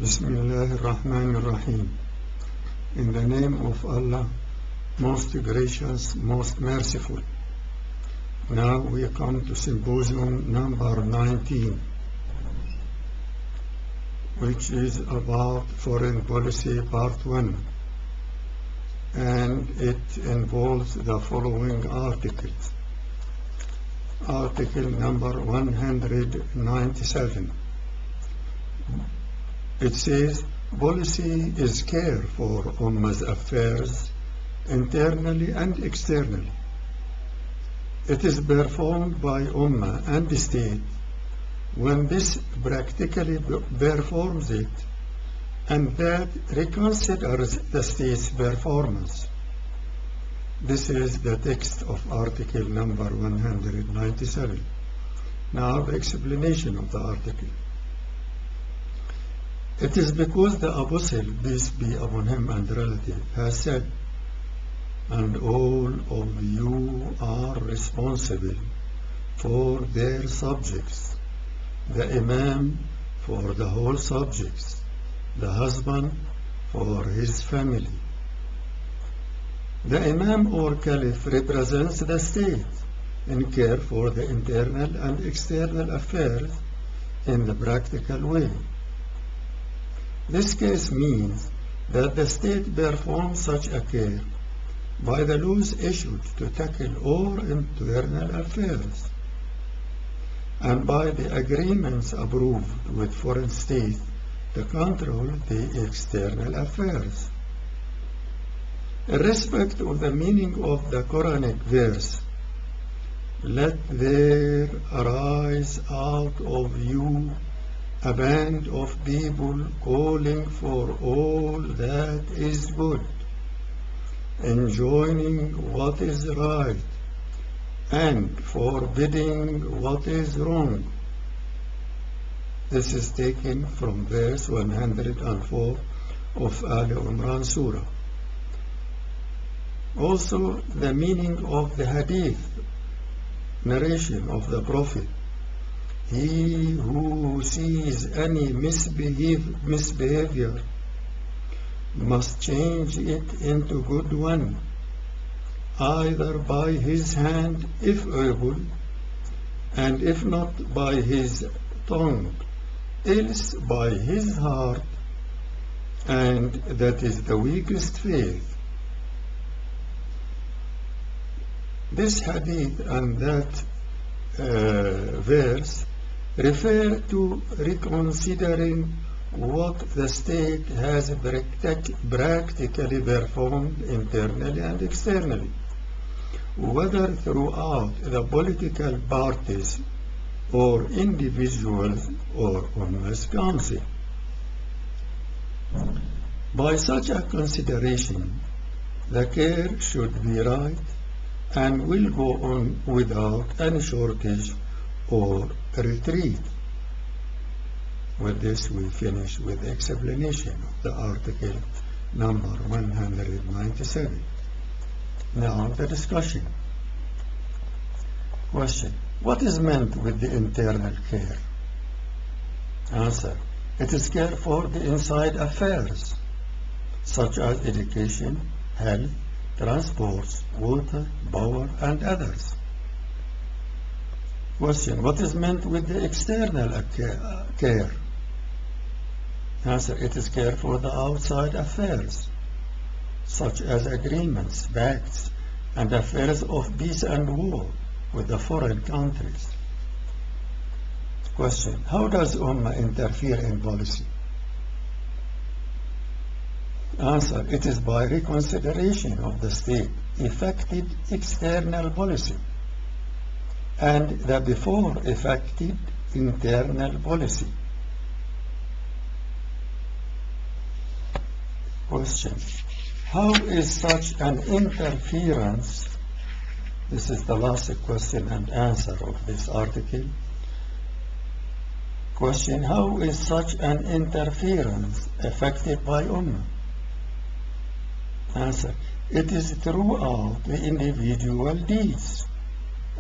Bismillahirrahmanirrahim. In the name of Allah, most gracious, most merciful. Now we come to symposium number 19, which is about foreign policy part 1, and it involves the following articles. Article number 197. It says, policy is care for Ummah's affairs, internally and externally. It is performed by Ummah and the state when this practically performs it, and that reconsiders the state's performance. This is the text of article number 197. Now the explanation of the article. It is because the Apostle, peace be upon him and relative, has said, and all of you are responsible for their subjects, the Imam for the whole subjects, the husband for his family. The Imam or Caliph represents the state in care for the internal and external affairs in the practical way. This case means that the state performs such a care by the laws issued to tackle all internal affairs and by the agreements approved with foreign states to control the external affairs. In respect of the meaning of the Quranic verse, let there arise out of you a band of people calling for all that is good, enjoining what is right, and forbidding what is wrong. This is taken from verse 104 of Ali Imran Surah. Also, the meaning of the hadith narration of the Prophet: he who sees any misbehavior must change it into good one, either by his hand if able, and if not by his tongue, else by his heart, and that is the weakest faith. This hadith and that verse refer to reconsidering what the state has practically performed internally and externally, whether throughout the political parties or individuals or Ummah's council. By such a consideration, the care should be right and will go on without any shortage or retreat. With this, we finish with the explanation of the article number 197. Now, the discussion. Question: what is meant with the internal care? Answer: it is care for the inside affairs, such as education, health, transports, water, power, and others. Question: what is meant with the external care? Answer: it is care for the outside affairs, such as agreements, pacts, and affairs of peace and war with the foreign countries. Question: how does Ummah interfere in policy? Answer: it is by reconsideration of the state effective external policy and the before effective internal policy. Question: how is such an interference? This is the last question and answer of this article. Question: how is such an interference effected by Ummah? Answer: it is throughout the individual deeds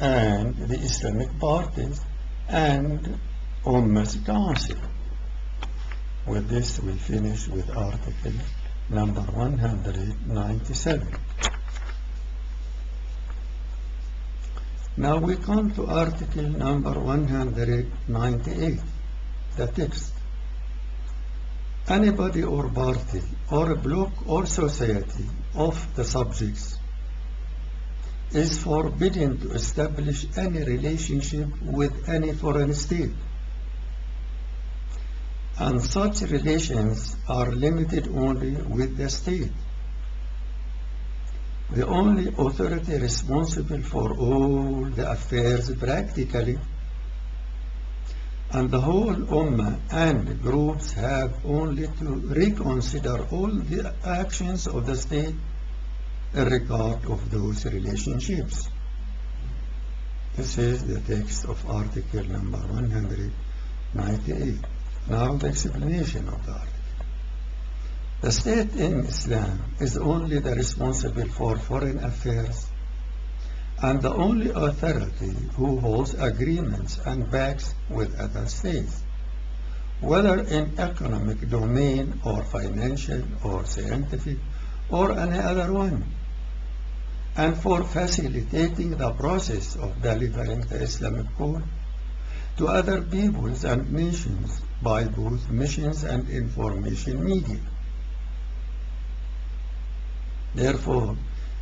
and the Islamic parties and Ummah's council. With this, we finish with article number 197. Now we come to article number 198, the text. Anybody or party or block or society of the subjects is forbidden to establish any relationship with any foreign state, and such relations are limited only with the state. The only authority responsible for all the affairs practically, and the whole Ummah and groups have only to reconsider all the actions of the state in regard of those relationships. This is the text of article number 198. Now the explanation of the article. The state in Islam is only the responsible for foreign affairs and the only authority who holds agreements and pacts with other states, whether in economic domain or financial or scientific or any other one, and for facilitating the process of delivering the Islamic code to other peoples and nations by both missions and information media. Therefore,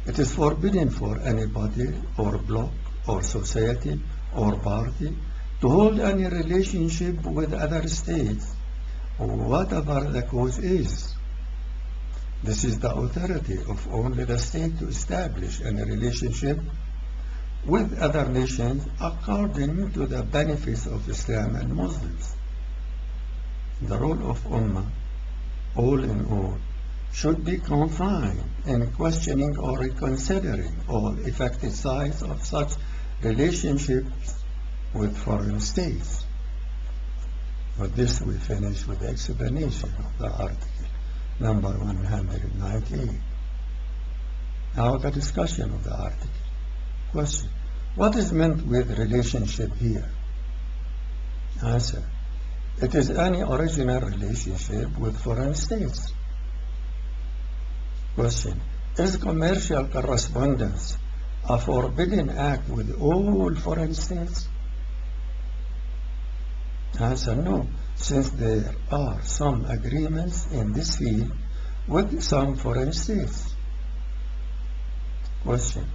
it is forbidden for anybody or bloc or society or party to hold any relationship with other states, whatever the cause is. This is the authority of only the state to establish any relationship with other nations according to the benefits of Islam and Muslims. The role of Ummah, all in all, should be confined in questioning or reconsidering all effective sides of such relationships with foreign states. With this, we finish with the explanation of the article number 198. Now the discussion of the article. Question: what is meant with relationship here? Answer: it is any original relationship with foreign states. Question: is commercial correspondence a forbidden act with all foreign states? Answer: no, since there are some agreements in this field with some foreign states. Question: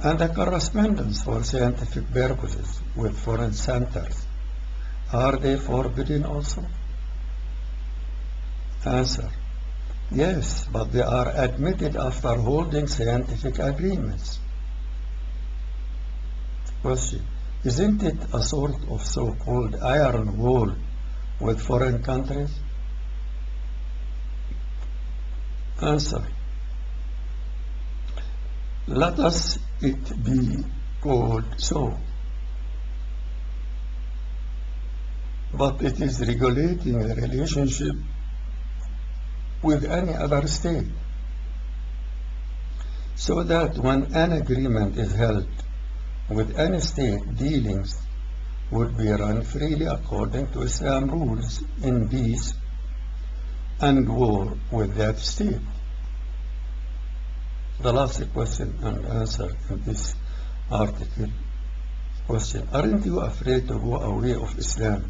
and the correspondence for scientific purposes with foreign centers, are they forbidden also? Answer: yes, but they are admitted after holding scientific agreements. Question: isn't it a sort of so-called iron wall with foreign countries? Answer: let us it be called so, but it is regulating the relationship with any other state, so that when an agreement is held with any state, dealings would be run freely according to Islam rules in peace and war with that state. The last question and answer in this article. Question: aren't you afraid to go away of Islam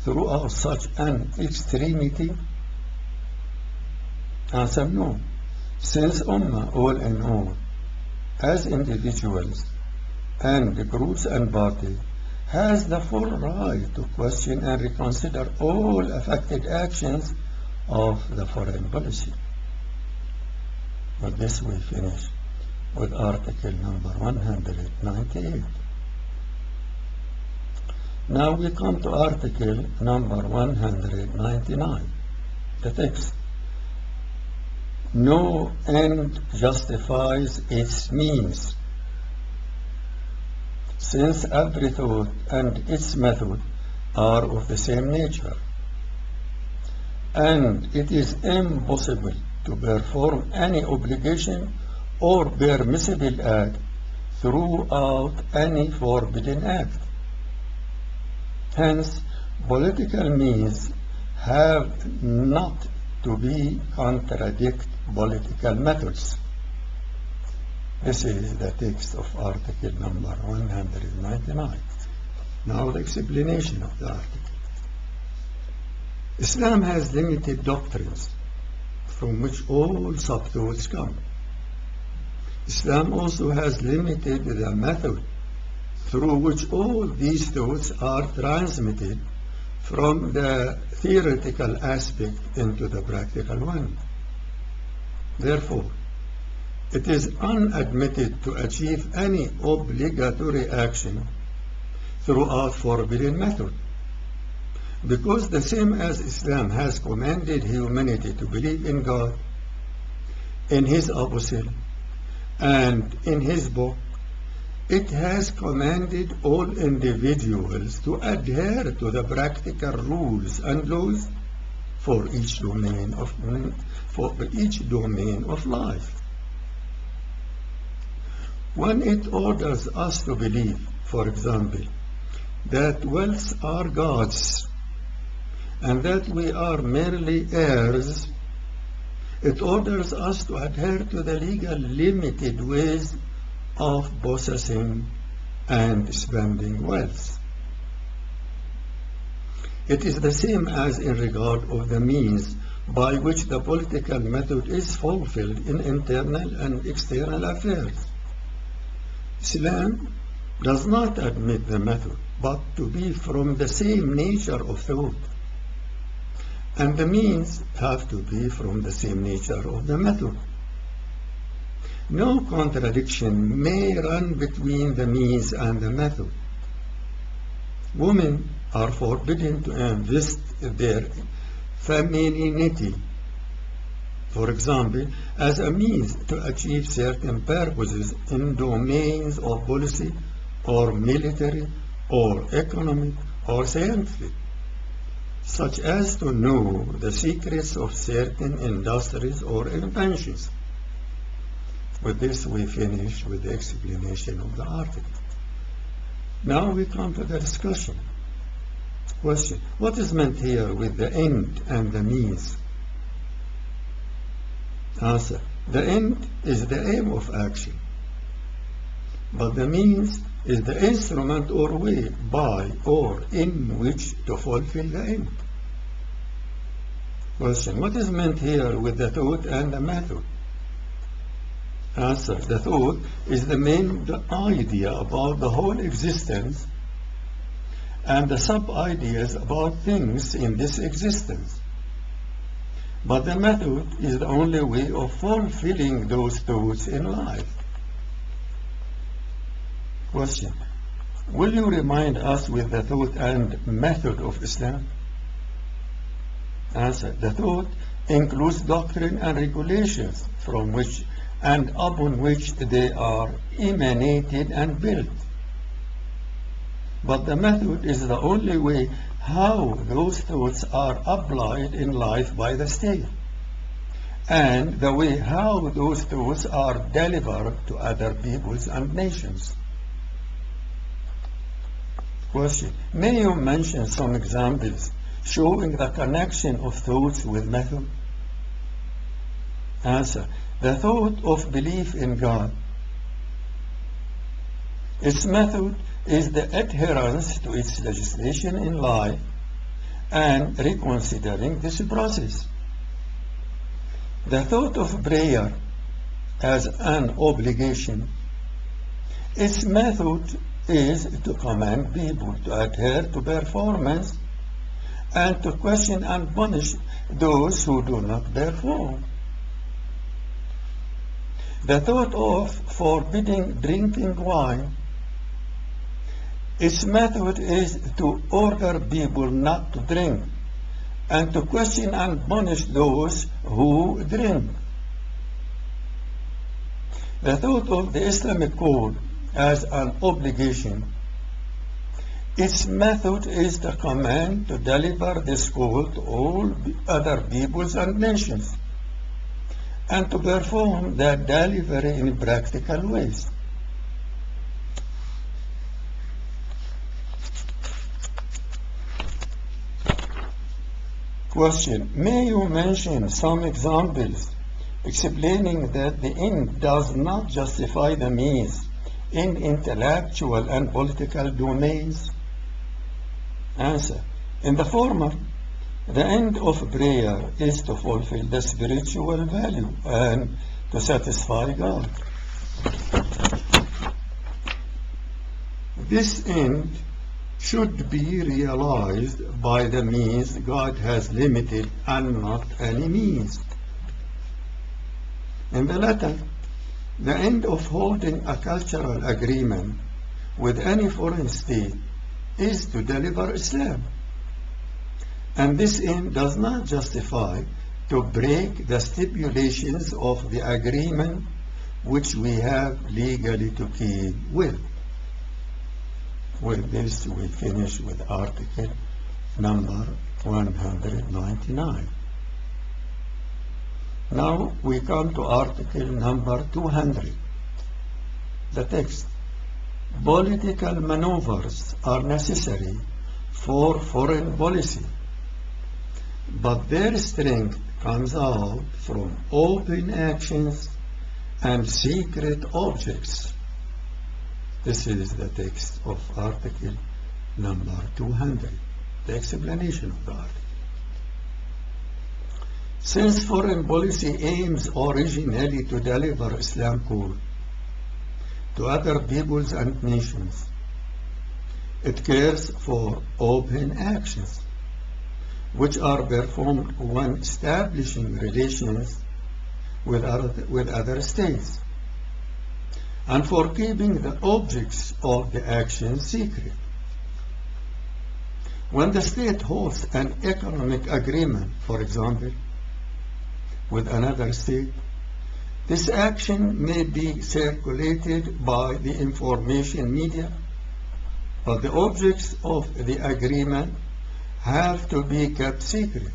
throughout such an extremity? Answer: no, since Ummah, all in all, as individuals and groups and parties, has the full right to question and reconsider all affected actions of the foreign policy. With this, we finish with article number 198. Now we come to article number 199, the text. No end justifies its means, since every thought and its method are of the same nature, and it is impossible to perform any obligation or permissible act throughout any forbidden act. Hence, political means have not to be contradict political methods. This is the text of article number 199. Now the explanation of the article. Islam has limited doctrines from which all sub-thoughts come. Islam also has limited the method through which all these thoughts are transmitted from the theoretical aspect into the practical one. Therefore, it is unadmitted to achieve any obligatory action throughout forbidden method, because the same as Islam has commanded humanity to believe in God, in His apostle, and in His book, it has commanded all individuals to adhere to the practical rules and laws for each domain of life. When it orders us to believe, for example, that wealth are God's and that we are merely heirs, it orders us to adhere to the legal limited ways of possessing and spending wealth. It is the same as in regard of the means by which the political method is fulfilled in internal and external affairs. Islam does not admit the method, but to be from the same nature of thought, and the means have to be from the same nature of the method. No contradiction may run between the means and the method. Women are forbidden to invest their femininity, for example, as a means to achieve certain purposes in domains of policy or military or economic or scientific, such as to know the secrets of certain industries or inventions. With this, we finish with the explanation of the article. Now we come to the discussion. Question: what is meant here with the end and the means? Answer: the end is the aim of action, but the means is the instrument or way by or in which to fulfill the end. Question: what is meant here with the thought and the method? Answer: the thought is the main idea about the whole existence and the sub-ideas about things in this existence. But the method is the only way of fulfilling those thoughts in life. Question: will you remind us with the thought and method of Islam? Answer: the thought includes doctrine and regulations from which and upon which they are emanated and built. But the method is the only way how those thoughts are applied in life by the state, and the way how those thoughts are delivered to other peoples and nations. Question: may you mention some examples showing the connection of thoughts with method? Answer: the thought of belief in God, its method is the adherence to its legislation in life and reconsidering this process. The thought of prayer as an obligation, its method is to command people to adhere to performance and to question and punish those who do not perform. The thought of forbidding drinking wine, its method is to order people not to drink and to question and punish those who drink. The thought of the Islamic code as an obligation, its method is the command to deliver this code to all other peoples and nations and to perform that delivery in practical ways. Question: may you mention some examples explaining that the end does not justify the means in intellectual and political domains? Answer: in the former, the end of prayer is to fulfill the spiritual value and to satisfy God. This end should be realized by the means God has limited and not any means. In the latter, the end of holding a cultural agreement with any foreign state is to deliver Islam. And this end does not justify to break the stipulations of the agreement which we have legally to keep with. With this, we finish with article number 199. Now we come to article number 200. The text: political maneuvers are necessary for foreign policy, but their strength comes out from open actions and secret objects. This is the text of article number 200, the explanation of the article. Since foreign policy aims originally to deliver Islam code to other peoples and nations, it cares for open actions which are performed when establishing relations with other states, and for keeping the objects of the action secret. When the state holds an economic agreement, for example, with another state, this action may be circulated by the information media, but the objects of the agreement have to be kept secret.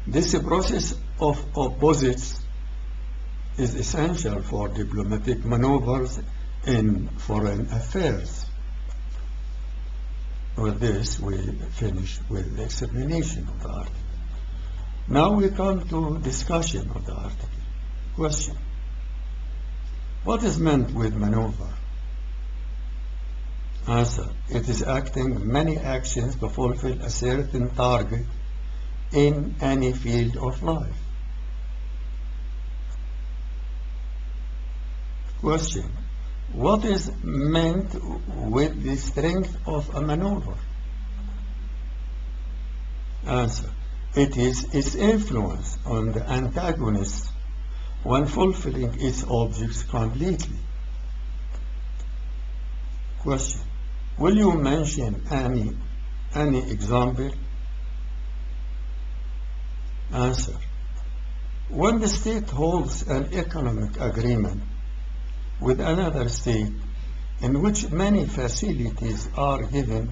This process of opposites is essential for diplomatic maneuvers in foreign affairs. With this, we finish with the explanation of the article. Now we come to discussion of the article. Question: what is meant with maneuver? Answer: it is acting many actions to fulfill a certain target in any field of life. Question: what is meant with the strength of a maneuver? Answer: it is its influence on the antagonist when fulfilling its objects completely. Question: will you mention any example? Answer: when the state holds an economic agreement with another state in which many facilities are given,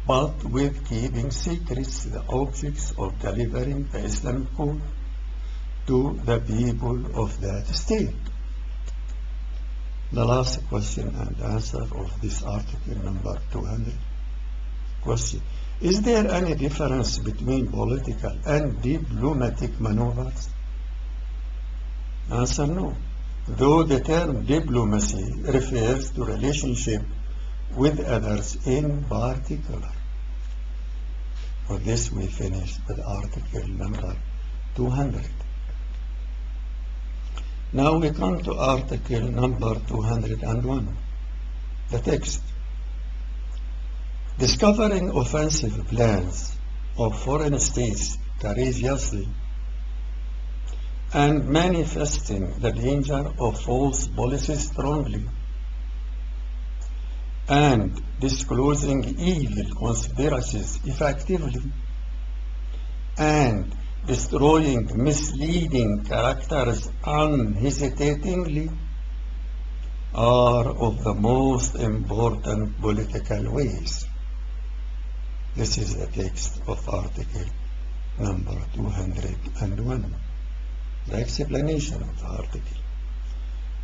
but with keeping secrets the objects of delivering the Islamic code to the people of that state. The last question and answer of this article number 200. Question: is there any difference between political and diplomatic maneuvers? Answer: no. Though the term diplomacy refers to relationship with others in particular. For this we finish with article number 200. Now we come to article number 201. The text: discovering offensive plans of foreign states courageously and manifesting the danger of false policies strongly, and disclosing evil conspiracies effectively, and destroying misleading characters unhesitatingly are of the most important political ways. This is the text of article number 201. The explanation of the article.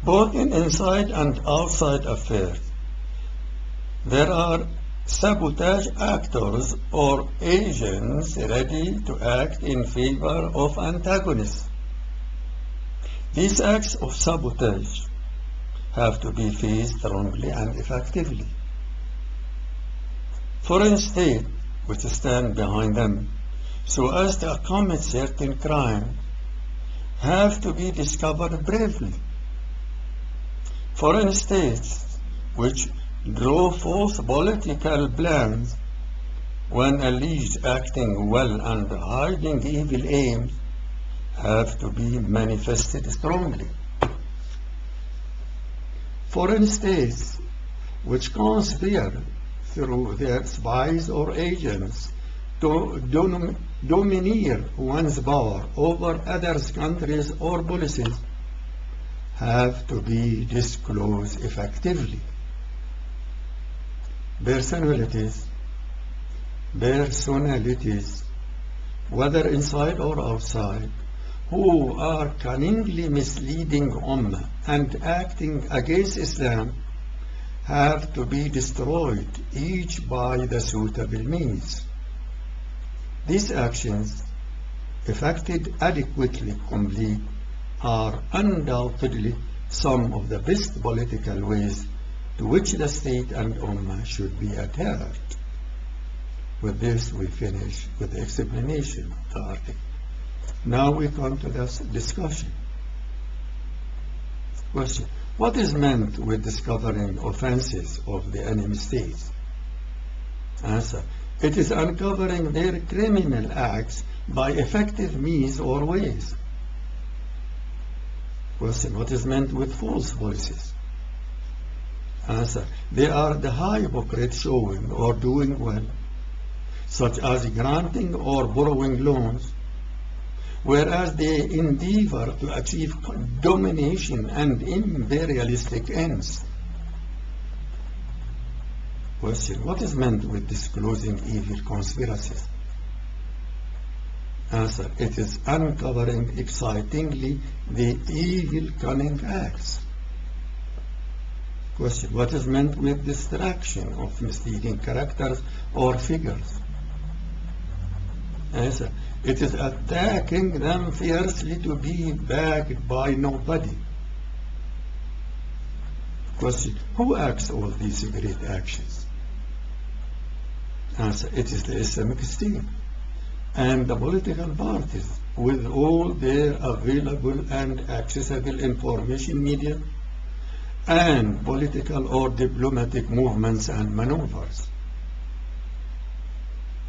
Both in inside and outside affairs, there are sabotage actors or agents ready to act in favor of antagonists. These acts of sabotage have to be faced strongly and effectively. Foreign states which stand behind them so as to commit certain crimes have to be discovered bravely. Foreign states which draw forth political plans when alleged acting well and hiding evil aims have to be manifested strongly. Foreign states which conspire through their spies or agents to domineer one's power over others' countries or policies have to be disclosed effectively. Personalities, whether inside or outside, who are cunningly misleading Ummah and acting against Islam have to be destroyed, each by the suitable means. These actions, effected adequately complete, are undoubtedly some of the best political ways to which the state and Ummah should be adhered. With this, we finish with the explanation of the article. Now we come to this discussion. Question: what is meant with discovering offenses of the enemy states? Answer: it is uncovering their criminal acts by effective means or ways. Question: what is meant with false policies? Answer: they are the high hypocrite showing or doing well, such as granting or borrowing loans, whereas they endeavor to achieve domination and imperialistic ends. Question: what is meant with disclosing evil conspiracies? Answer: it is uncovering excitingly the evil cunning acts. Question: what is meant with distraction of misleading characters or figures? Answer: it is attacking them fiercely to be backed by nobody. Question: who acts all these great actions? Answer: it is the Islamic State and the political parties with all their available and accessible information media and political or diplomatic movements and maneuvers.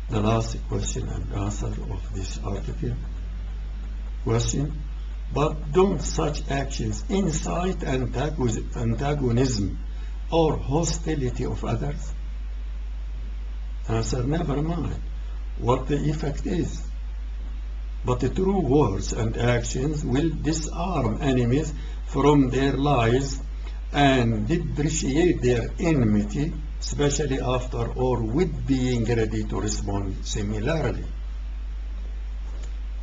The last question and answer of this article. Question: but don't such actions incite antagonism or hostility of others? Answer: never mind what the effect is, but the true words and actions will disarm enemies from their lies and depreciate their enmity, especially after or with being ready to respond similarly.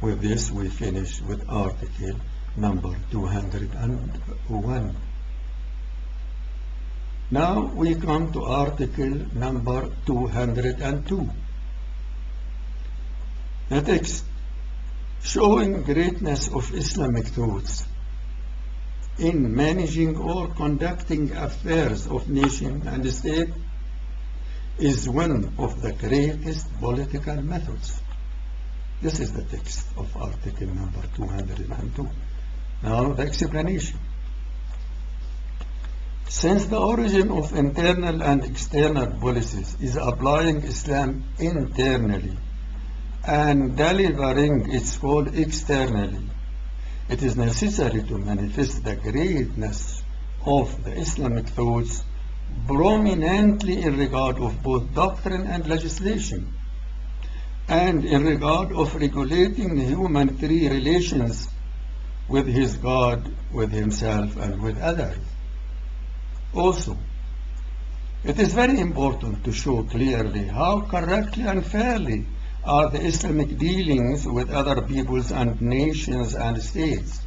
With this, we finish with article number 201. Now we come to article number 202. The text: showing greatness of Islamic thoughts in managing or conducting affairs of nation and state is one of the greatest political methods. This is the text of article number 202. Now the explanation. Since the origin of internal and external policies is applying Islam internally and delivering its call externally, it is necessary to manifest the greatness of the Islamic thoughts prominently in regard of both doctrine and legislation, and in regard of regulating human three relations with his God, with himself, and with others. Also, it is very important to show clearly how correctly and fairly are the Islamic dealings with other peoples and nations and states.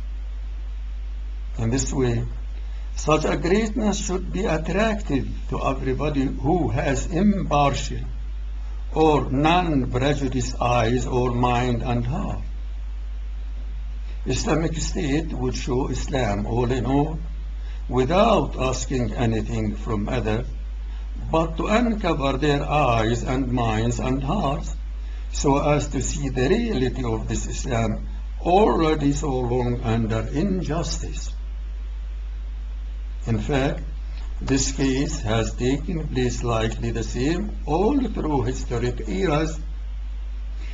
In this way, Such a greatness should be attractive to everybody who has impartial or non-prejudiced eyes or mind and heart. Islamic State would show Islam all in all, without asking anything from others, but to uncover their eyes and minds and hearts, so as to see the reality of this Islam already so long under injustice. In fact, this case has taken place likely the same all through historic eras,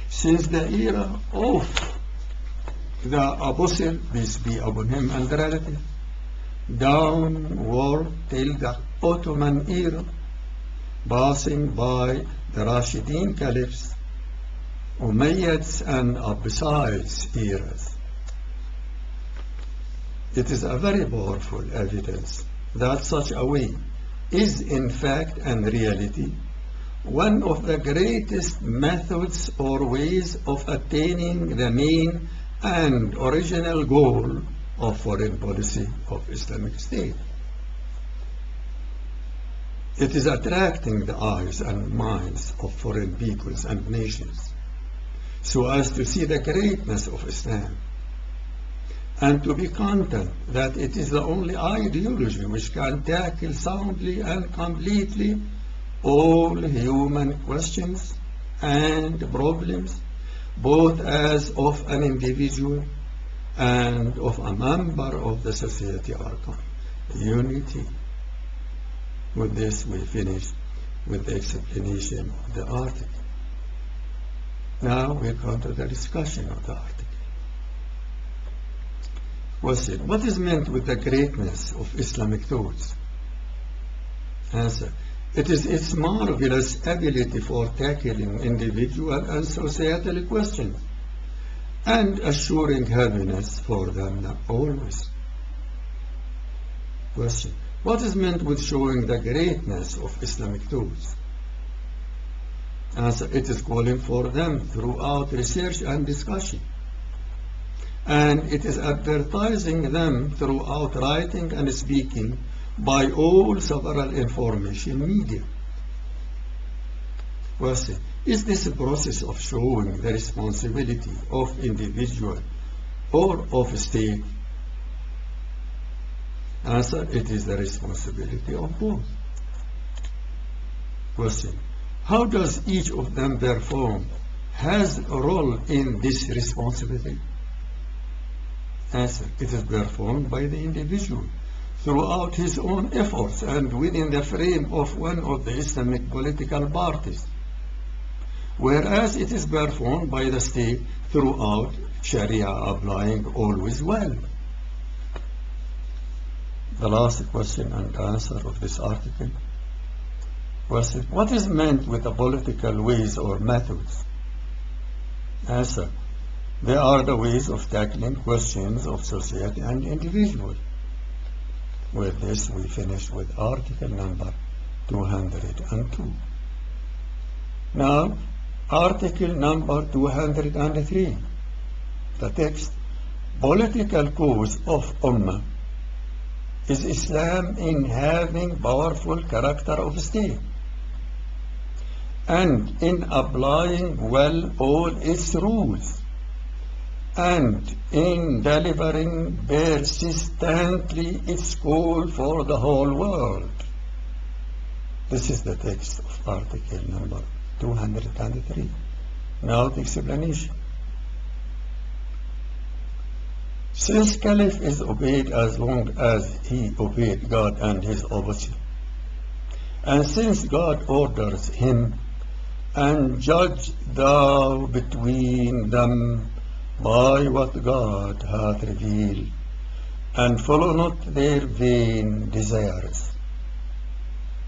since the era of the Apostle, peace be upon him and the relative, downward till the Ottoman era, passing by the Rashidun Caliphs, Umayyads and Abbasids eras. It is a very powerful evidence that such a way is in fact and reality one of the greatest methods or ways of attaining the main and original goal of foreign policy of Islamic State. It is attracting the eyes and minds of foreign peoples and nations so as to see the greatness of Islam and to be content that it is the only ideology which can tackle soundly and completely all human questions and problems, both as of an individual and of a member of the society or unity. With this we finish with the explanation of the article. Now we come to the discussion of the article. Question: what is meant with the greatness of Islamic thoughts? Answer: it is its marvelous ability for tackling individual and societal questions and assuring happiness for them always. Question: what is meant with showing the greatness of Islamic thoughts? Answer: it is calling for them throughout research and discussion, and it is advertising them throughout writing and speaking by all several information media. Question: is this a process of showing the responsibility of individual or of state? Answer: it is the responsibility of both. Question: how does each of them perform, has a role in this responsibility? Answer: it is performed by the individual throughout his own efforts and within the frame of one of the Islamic political parties, whereas it is performed by the state throughout Sharia applying always well. The last question and answer of this article was: what is meant with the political ways or methods? Answer: they are the ways of tackling questions of society and individual. With this we finish with article number 202. Now, article number 203. The text: political cause of Ummah is Islam in having powerful character of state and in applying well all its rules and in delivering persistently its call for the whole world. This is the text of article number 203. Now the explanation. Since Caliph is obeyed as long as he obeyed God and his apostle, and since God orders him, and judge thou between them by what God hath revealed, and follow not their vain desires.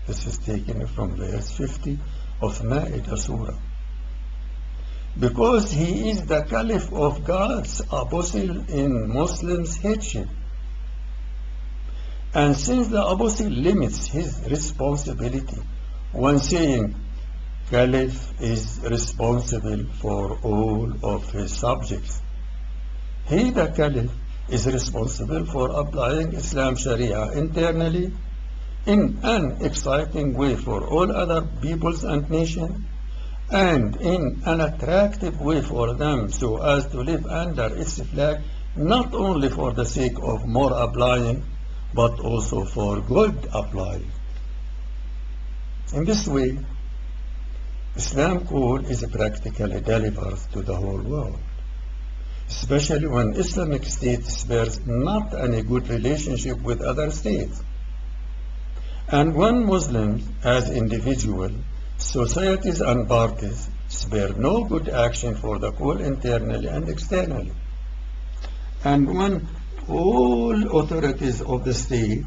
This is taken from verse 50 of Ma'idah Surah. Because he is the Caliph of God's apostle in Muslims' headship. And since the apostle limits his responsibility when saying Caliph is responsible for all of his subjects, he, the Caliph, is responsible for applying Islam Sharia internally in an exciting way for all other peoples and nations, and in an attractive way for them so as to live under its flag, not only for the sake of more applying, but also for good applying. In this way, Islam call is practically delivered to the whole world, especially when Islamic State bears not any good relationship with other states. And when Muslims, as individuals, societies and parties, spare no good action for the call internally and externally. And when all authorities of the state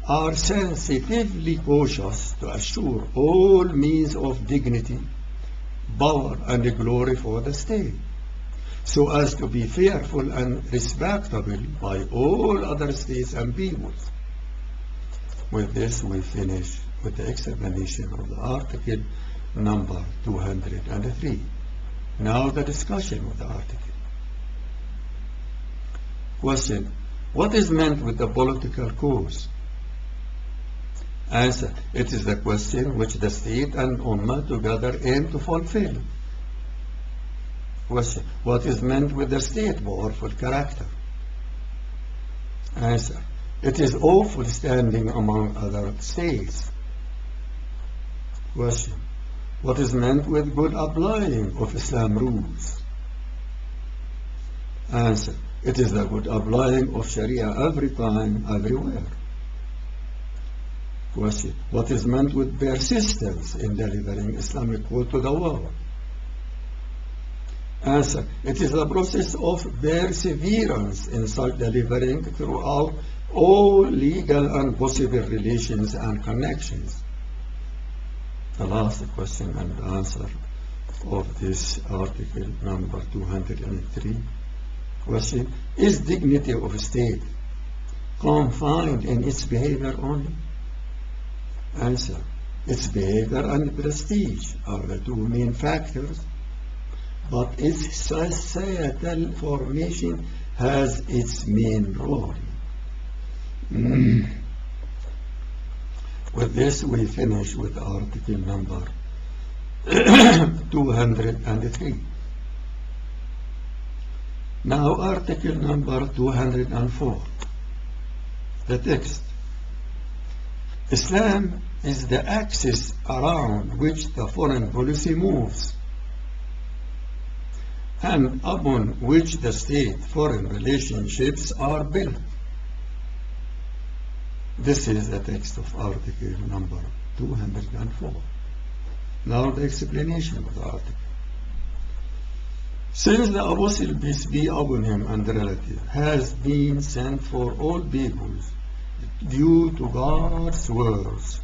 are sensitively cautious to assure all means of dignity, power, and glory for the state, so as to be fearful and respectable by all other states and peoples. With this, we finish with the explanation of the article number 203. Now the discussion of the article. Question: what is meant with the political cause? Answer: it is the question which the state and Ummah together aim to fulfill. Question: what is meant with the state powerful character? Answer: it is awful standing among other states. Question: what is meant with good applying of Islam rules? Answer: it is the good applying of Sharia every time, everywhere. Question: what is meant with persistence in delivering Islamic call to the world? Answer: it is the process of perseverance in such delivering throughout all legal and possible relations and connections. The last question and answer of this article number 203. Question: is dignity of state confined in its behavior only? Answer: its behavior and prestige are the two main factors, but its societal formation has its main role. With this, we finish with article number 203. Now, article number 204. The text. Islam is the axis around which the foreign policy moves, and upon which the state-foreign relationships are built. This is the text of article number 204. Now the explanation of the article. Since the Apostle, peace be upon him and relative, has been sent for all peoples due to God's words,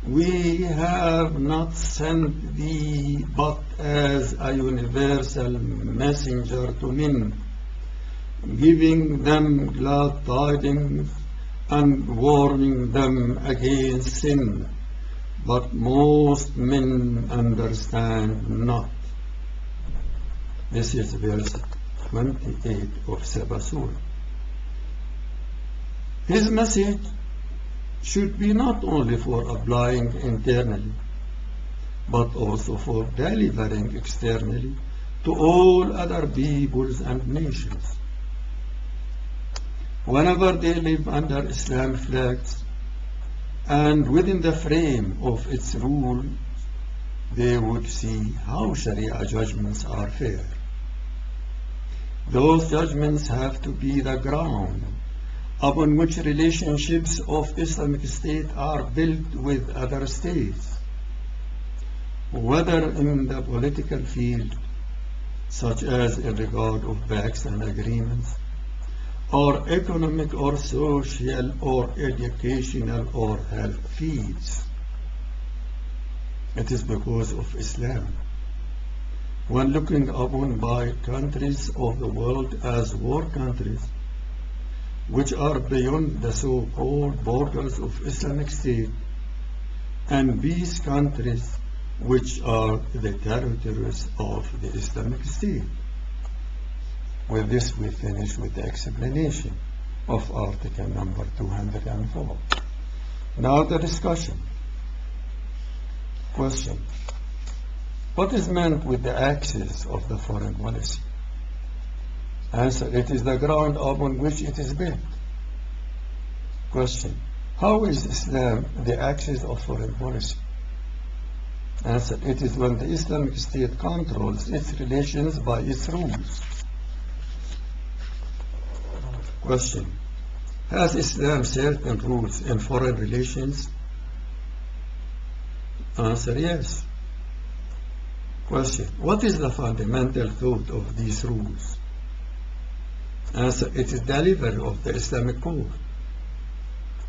we have not sent thee but as a universal messenger to men, giving them glad tidings and warning them against sin, but most men understand not. This is verse 28 of Sabah Surah. His message should be not only for applying internally, but also for delivering externally to all other peoples and nations. Whenever they live under Islamic flags and within the frame of its rule, they would see how Sharia judgments are fair. Those judgments have to be the ground upon which relationships of Islamic State are built with other states, whether in the political field, such as in regard of pacts and agreements, or economic or social or educational or health fields. It is because of Islam, when looking upon by countries of the world as war countries, which are beyond the so-called borders of Islamic State, and peace countries, which are the territories of the Islamic State. With this, we finish with the explanation of article number 204. Now the discussion. Question. What is meant with the axis of the foreign policy? Answer. It is the ground upon which it is built. Question. How is Islam the axis of foreign policy? Answer. It is when the Islamic State controls its relations by its rules. Question. Has Islam certain rules in foreign relations? Answer. Yes. Question. What is the fundamental thought of these rules? Answer. It is delivery of the Islamic code.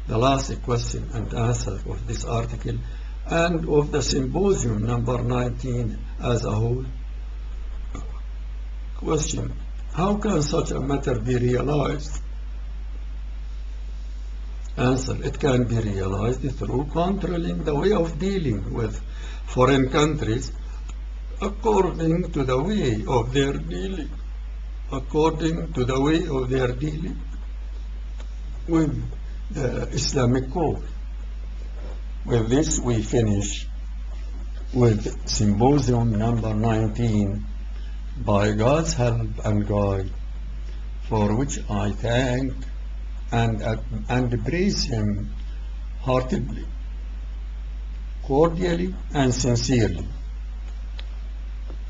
The last question and answer of this article and of the symposium number 19 as a whole. Question. How can such a matter be realized? Answer. It can be realized through controlling the way of dealing with foreign countries according to the way of their dealing. According to the way of their dealing with the Islamic code. With this, we finish with symposium number 19 by God's help and guide, for which I thank and praise Him heartily, cordially, and sincerely.